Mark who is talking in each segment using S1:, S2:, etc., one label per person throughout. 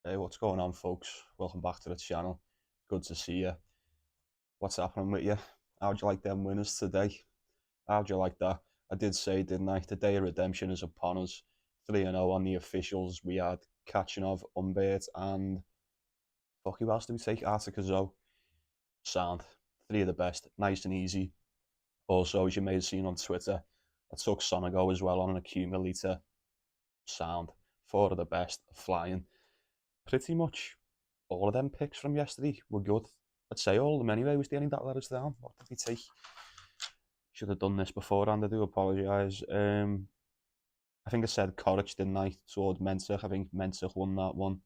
S1: Hey, what's going on, folks? Welcome back to the channel. Good to see you. What's happening with you? How'd you like them winners today? How'd you like that? I did say, didn't I? The day of redemption is upon us. 3-0 on the officials. We had Kachanov, Umbert, and fuck, who else did we take? Artikazo. Sound. Three of the best. Nice and easy. Also, as you may have seen on Twitter, I took Sonago as well on an accumulator. Sound. Four of the best. Flying. Pretty much all of them picks from yesterday were good. I'd say all of them anyway. Was the only that let us down. What did we take? Should have done this beforehand. I do apologise. I think I said Coric, didn't I? Towards Mensah. I think Mensah won that one.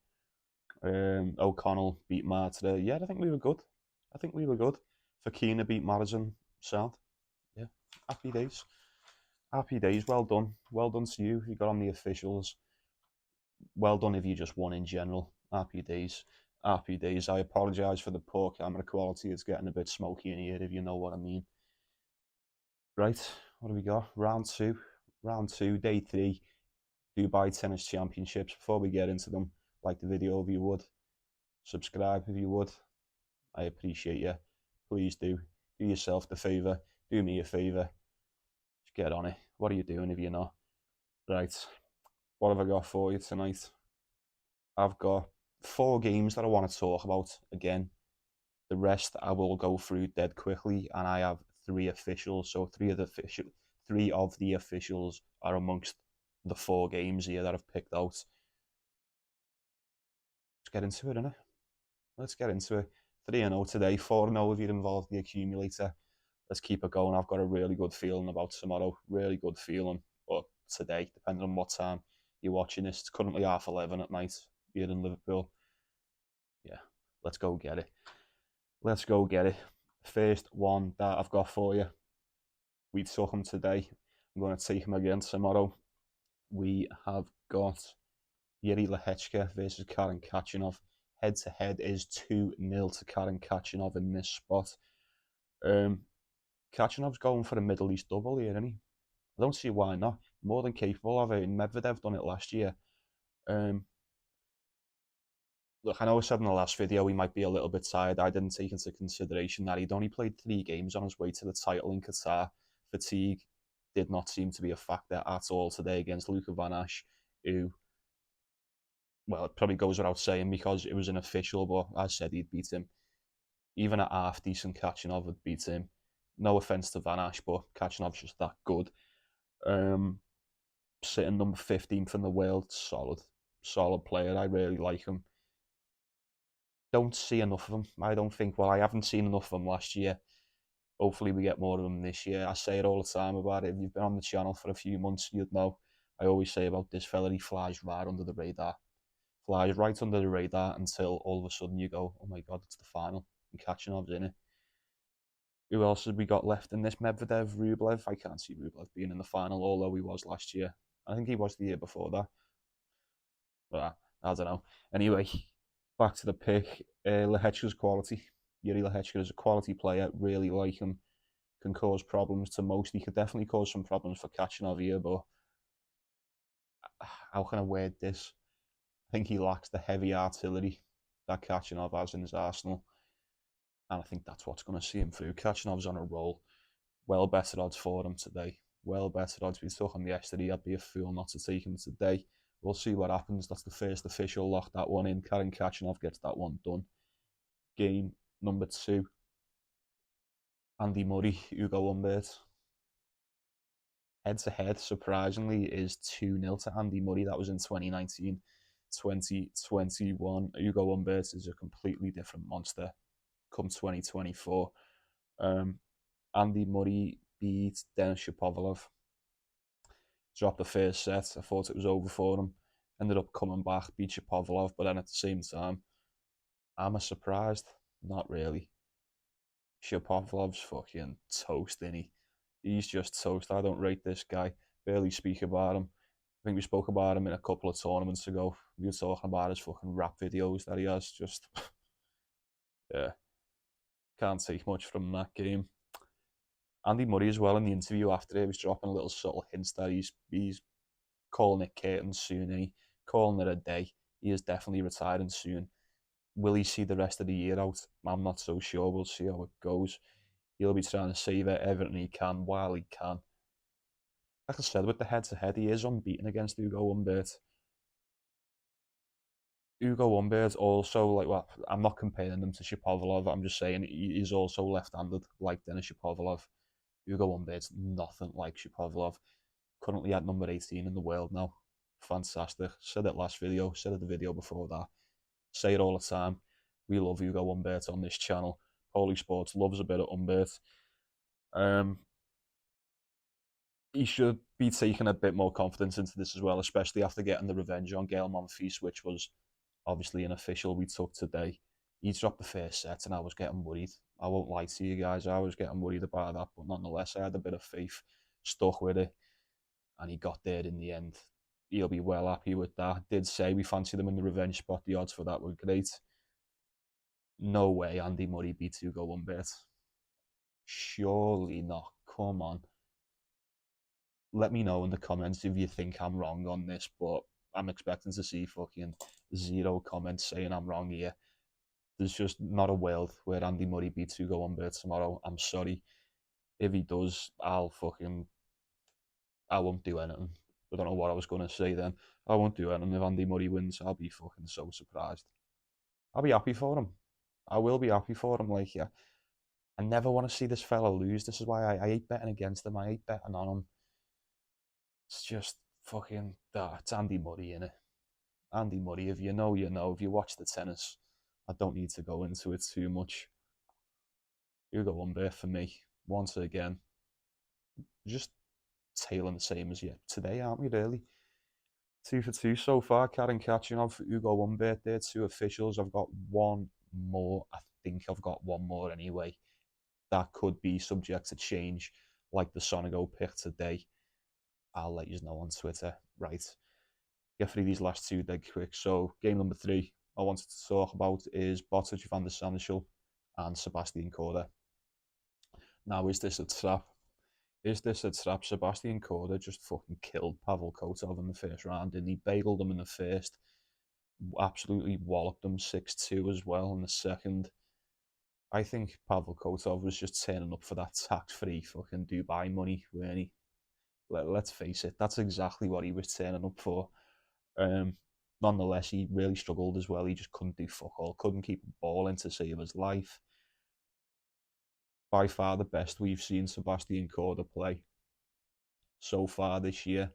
S1: O'Connell beat Martyr. Yeah, I think we were good. I think we were good. Fakina beat Madison. Sound. Yeah. Happy days. Happy days. Well done. Well done to you. You got on the officials. Well done if you just won in general. Happy days. Happy days. I apologise for the poor camera quality. It's getting a bit smoky in here, if you know what I mean. Right, what do we got? Round two. Round two, day three. Dubai Tennis Championships. Before we get into them, like the video if you would. Subscribe if you would. I appreciate you. Please do. Do yourself the favour. Do me a favour. Just get on it. What are you doing if you're not? Right. What have I got for you tonight? I've got 4 games that I want to talk about again. The rest I will go through dead quickly, and I have 3 officials. So three of the officials are amongst the 4 games here that I've picked out. Let's get into it, innit? Let's get into it. 3-0 today, 4-0 if you're involved in the accumulator. Let's keep it going. I've got a really good feeling about tomorrow. Really good feeling. But today, depending on what time you're watching this, it's currently 11:30 at night here in Liverpool. Yeah, let's go get it. Let's go get it. First one that I've got for you. We took him today. I'm going to take him again tomorrow. We have got Yuri Lehechka versus Karen Kachanov. Head to head is 2-0 to Karen Kachanov in this spot. Kachanov's going for a Middle East double here, isn't he? I don't see why not. More than capable of it. Medvedev done it last year. Look, I know I said in the last video he might be a little bit tired. I didn't take into consideration that he'd only played 3 games on his way to the title in Qatar. Fatigue did not seem to be a factor at all today against Luka Van Ash, who, well, it probably goes without saying because it was an official, but I said he'd beat him. Even a half decent Kachanov would beat him. No offence to Van Ash, but Kachanov's just that good. Sitting number 15th in the world, solid player. I really like him. Don't see enough of him. I don't think. Well, I haven't seen enough of him last year. Hopefully, we get more of him this year. I say it all the time about it. If you've been on the channel for a few months, you'd know. I always say about this fella, he flies right under the radar. Flies right under the radar until all of a sudden you go, oh my God, it's the final. And Kachanov's in it. Who else have we got left in this? Medvedev, Rublev. I can't see Rublev being in the final, although he was last year. I think he was the year before that. But I don't know. Anyway, back to the pick. Lehechka's quality. Yuri Lehechka is a quality player. Really like him. Can cause problems to most. He could definitely cause some problems for Kachanov here, but how can I word this? I think he lacks the heavy artillery that Kachanov has in his arsenal. And I think that's what's going to see him through. Kachanov's on a roll. Well better odds for him today. Well better odds. We took him yesterday. I'd be a fool not to take him today. We'll see what happens. That's the first official. Lock that one in. Karen Kachanov gets that one done. Game number 2. Andy Murray, Hugo Humbert. Head to head, surprisingly, is 2-0 to Andy Murray. That was in 2019. 2021. Hugo Humbert is a completely different monster come 2024. Andy Murray beat Denis Shapovalov. Dropped the first set. I thought it was over for him. Ended up coming back, beat Shapovalov, but then at the same time, am I surprised? Not really. Shapovalov's fucking toast, isn't he? He's just toast. I don't rate this guy. Barely speak about him. I think we spoke about him in a couple of tournaments ago. We were talking about his fucking rap videos that he has. Just, yeah. Can't take much from that game. Andy Murray as well in the interview after it was dropping a little subtle hints that he's calling it curtains soon, and he calling it a day. He is definitely retiring soon. Will he see the rest of the year out? I'm not so sure. We'll see how it goes. He'll be trying to save everything he can while he can. Like I said, with the head-to-head, he is unbeaten against Hugo Humbert. Hugo Humbert also, like, well, I'm not comparing him to Shapovalov. I'm just saying he's also left-handed, like Denis Shapovalov. Hugo Humbert's nothing like Shapovalov. Currently at number 18 in the world now. Fantastic. Said it last video, said it the video before that. Say it all the time. We love Hugo Humbert on this channel. PaulieSports loves a bit of Humbert. Um, he should be taking a bit more confidence into this as well, especially after getting the revenge on Gael Monfils, which was obviously an official we took today. He dropped the first set and I was getting worried. I won't lie to you guys, I was getting worried about that, but nonetheless, I had a bit of faith, stuck with it, and he got there in the end. He'll be well happy with that. Did say we fancied him in the revenge spot. The odds for that were great. No way Andy Murray beats Hugo Humbert. Surely not. Come on. Let me know in the comments if you think I'm wrong on this, but I'm expecting to see fucking zero comments saying I'm wrong here. There's just not a world where Andy Murray beats Hugo Humbert tomorrow. I'm sorry. If he does, I won't do anything. I don't know what I was going to say then. I won't do anything. If Andy Murray wins, I'll be fucking so surprised. I'll be happy for him. I will be happy for him. Like, yeah, I never want to see this fella lose. This is why I hate betting against him. I hate betting on him. It's just fucking that. It's Andy Murray, innit? Andy Murray, if you know, you know. If you watch the tennis, I don't need to go into it too much. Hugo Humbert for me, once again. Just tailing the same as you today, aren't we, really? 2 for 2 so far. Karen Kachanov, Hugo Humbert there, two officials. I've got one more. I think I've got one more anyway. That could be subject to change, like the Sonego pick today. I'll let you know on Twitter. Right. Get through these last two dead quick. So, game number 3 I wanted to talk about is Botic van der Sandschulp and Sebastian Korda. Now, is this a trap? Is this a trap? Sebastian Korda just fucking killed Pavel Kotov in the first round, and he bailed him in the first. Absolutely walloped him 6-2 as well in the second. I think Pavel Kotov was just turning up for that tax-free fucking Dubai money, weren't he? Let's face it, that's exactly what he was turning up for. Nonetheless, he really struggled as well. He just couldn't do fuck all, couldn't keep a ball in to save his life. By far the best we've seen Sebastian Korda play so far this year.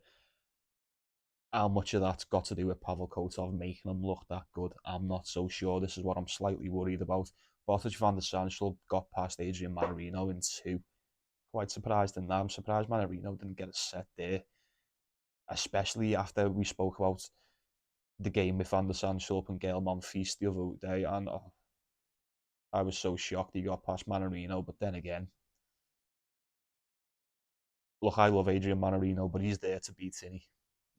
S1: How much of that's got to do with Pavel Kotov making him look that good, I'm not so sure. This is what I'm slightly worried about. Botic van der Sandschulp got past Adrian Manarino in 2. Quite surprised in that. I'm surprised Manarino didn't get a set there, especially after we spoke about the game with Van der Sandschulp and Gael Monfils the other day, and I was so shocked he got past Manarino. But then again, look, I love Adrian Manarino, but he's there to beat Tinny.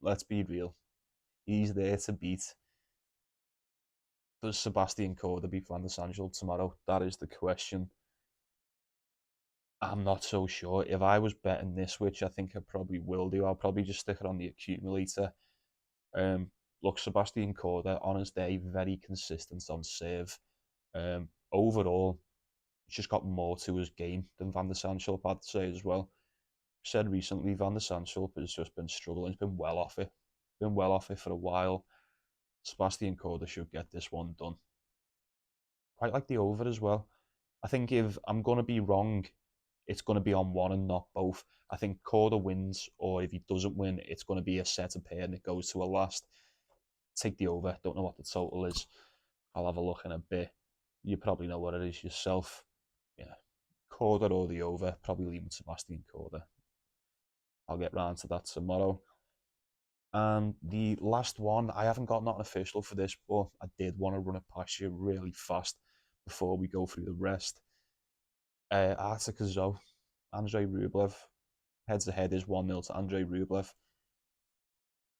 S1: Let's be real. He's there to beat. Does Sebastian Korda beat Van der Sandschulp tomorrow? That is the question. I'm not so sure. If I was betting this, which I think I probably will do, I'll probably just stick it on the accumulator. Look, Sebastian Korda on his day, very consistent on serve. Overall, he's just got more to his game than Van der Sandschulp, I'd say as well. Said recently, Van der Sandschulp has just been struggling. He's been well off it. Been well off it for a while. Sebastian Korda should get this one done. Quite like the over as well. I think if I'm going to be wrong, it's going to be on one and not both. I think Korda wins, or if he doesn't win, it's going to be a set of pair and it goes to a last. Take the over. Don't know what the total is. I'll have a look in a bit. You probably know what it is yourself. Yeah, Korda or the over. Probably leaving Sebastian Korda. I'll get round to that tomorrow. And the last one, I haven't got nothing official for this, but I did want to run it past you really fast before we go through the rest. Arctic Azov, Andrei Rublev, heads to head is 1-0 to Andrei Rublev.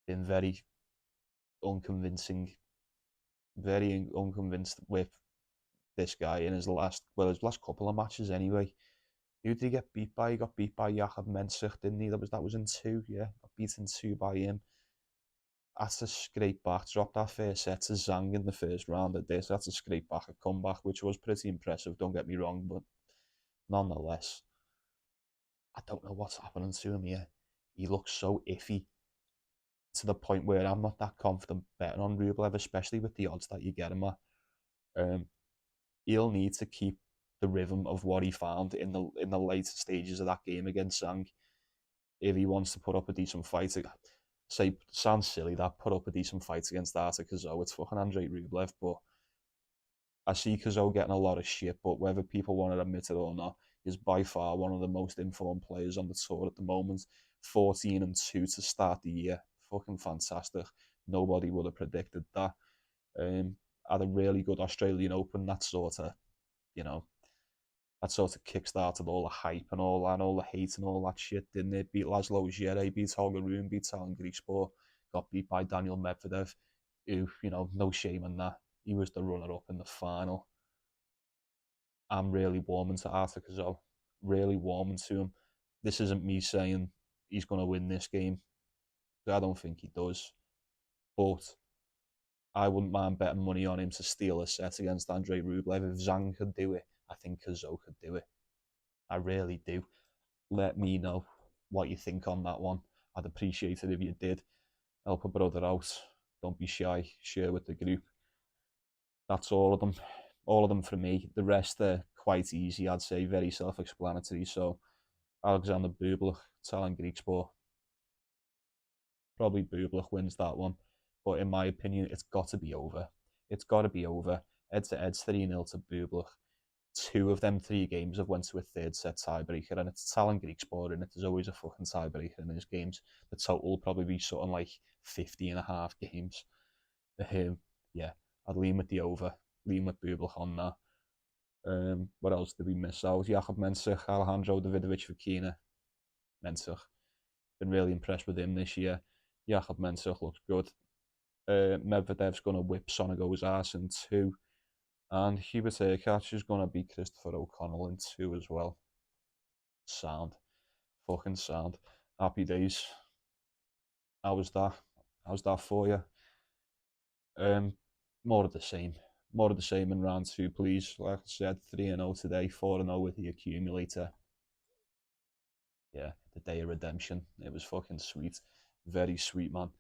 S1: Been very unconvincing, very unconvinced with this guy in his last couple of matches anyway. Who did he get beat by? He got beat by Jakub Mensah, didn't he? That was in 2, yeah. Got beaten 2 by him. That's a scrape back. Dropped that first set to Zhang in the first round of this. That's a scrape back, a comeback, which was pretty impressive, don't get me wrong, but nonetheless, I don't know what's happening to him here. He looks so iffy to the point where I'm not that confident betting on Rublev, especially with the odds that you get him at. Um, he'll need to keep the rhythm of what he found in the later stages of that game against Zhang if he wants to put up a decent fight. Say, sounds silly that put up a decent fight against Artur Kazo. It's fucking Andrei Rublev, but I see Kazo getting a lot of shit. But whether people want to admit it or not, he's by far one of the most informed players on the tour at the moment. 14-2 to start the year, fucking fantastic. Nobody would have predicted that. Had a really good Australian Open. You know, that sort of kickstarted all the hype and all the hate and all that shit, didn't it? Beat Laszlo Djere, beat Holger Rune, beat Talon Griekspoor, got beat by Daniel Medvedev, who, no shame in that. He was the runner-up in the final. I'm really warming to Artur Kazo, really warming to him. This isn't me saying he's going to win this game. I don't think he does. But I wouldn't mind betting money on him to steal a set against Andrei Rublev. If Zhang could do it, I think Kazo could do it. I really do. Let me know what you think on that one. I'd appreciate it if you did. Help a brother out. Don't be shy. Share with the group. That's all of them. All of them for me. The rest are quite easy, I'd say. Very self-explanatory. So, Alexander Bublik, Talon Griekspoor. Probably Bublik wins that one. But in my opinion, it's got to be over. It's got to be over. Head-to-head's 3-0 to Bublik. 2 of them 3 games have went to a third set tiebreaker, and it's Talon Griekspoor in it. There's always a fucking tiebreaker in his games. The total will probably be something like 50.5 games. Yeah, I'd lean with the over. Lean with Bublik on that. What else did we miss out? Jakub Mensah, Alejandro Davidovich Fokina. Mensah. Been really impressed with him this year. Jakub Mensah looks good. Medvedev's going to whip Sonego's ass in 2. And Hubert Hurkacz is going to beat Christopher O'Connell in 2 as well. Sound. Fucking sound. Happy days. How was that? How's that for you? More of the same. More of the same in round 2, please. Like I said, 3-0 today, 4-0 with the accumulator. Yeah, the day of redemption. It was fucking sweet. Very sweet, man.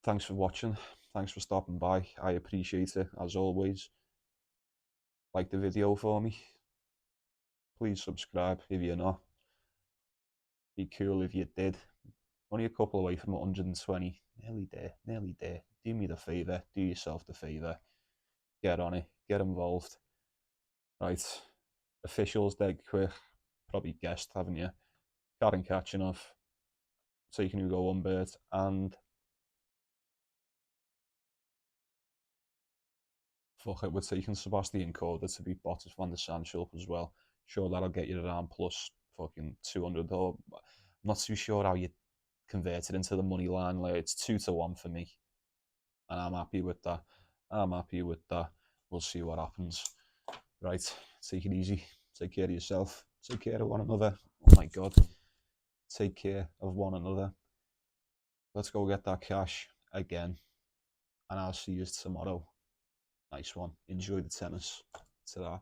S1: Thanks for watching. Thanks for stopping by. I appreciate it, as always. Like the video for me. Please subscribe if you're not. Be cool if you did. Only a couple away from 120. Nearly there, nearly there. Do me the favour, do yourself the favour. Get on it, get involved. Right, officials dead quick. Probably guessed, haven't you? Karen Kachanov, taking Hugo Humbert, and fuck it, we're taking Sebastian Korda to beat Bottas van der Sandschulp as well. Sure, that'll get you around plus fucking 200. Or I'm not too sure how you convert it into the money line. Like, it's 2-1 for me, and I'm happy with that. I'm happy with that. We'll see what happens. Right, take it easy. Take care of yourself. Take care of one another. Oh my God. Take care of one another. Let's go get that cash again, and I'll see you tomorrow. Nice one. Enjoy the tennis. Ta-ra.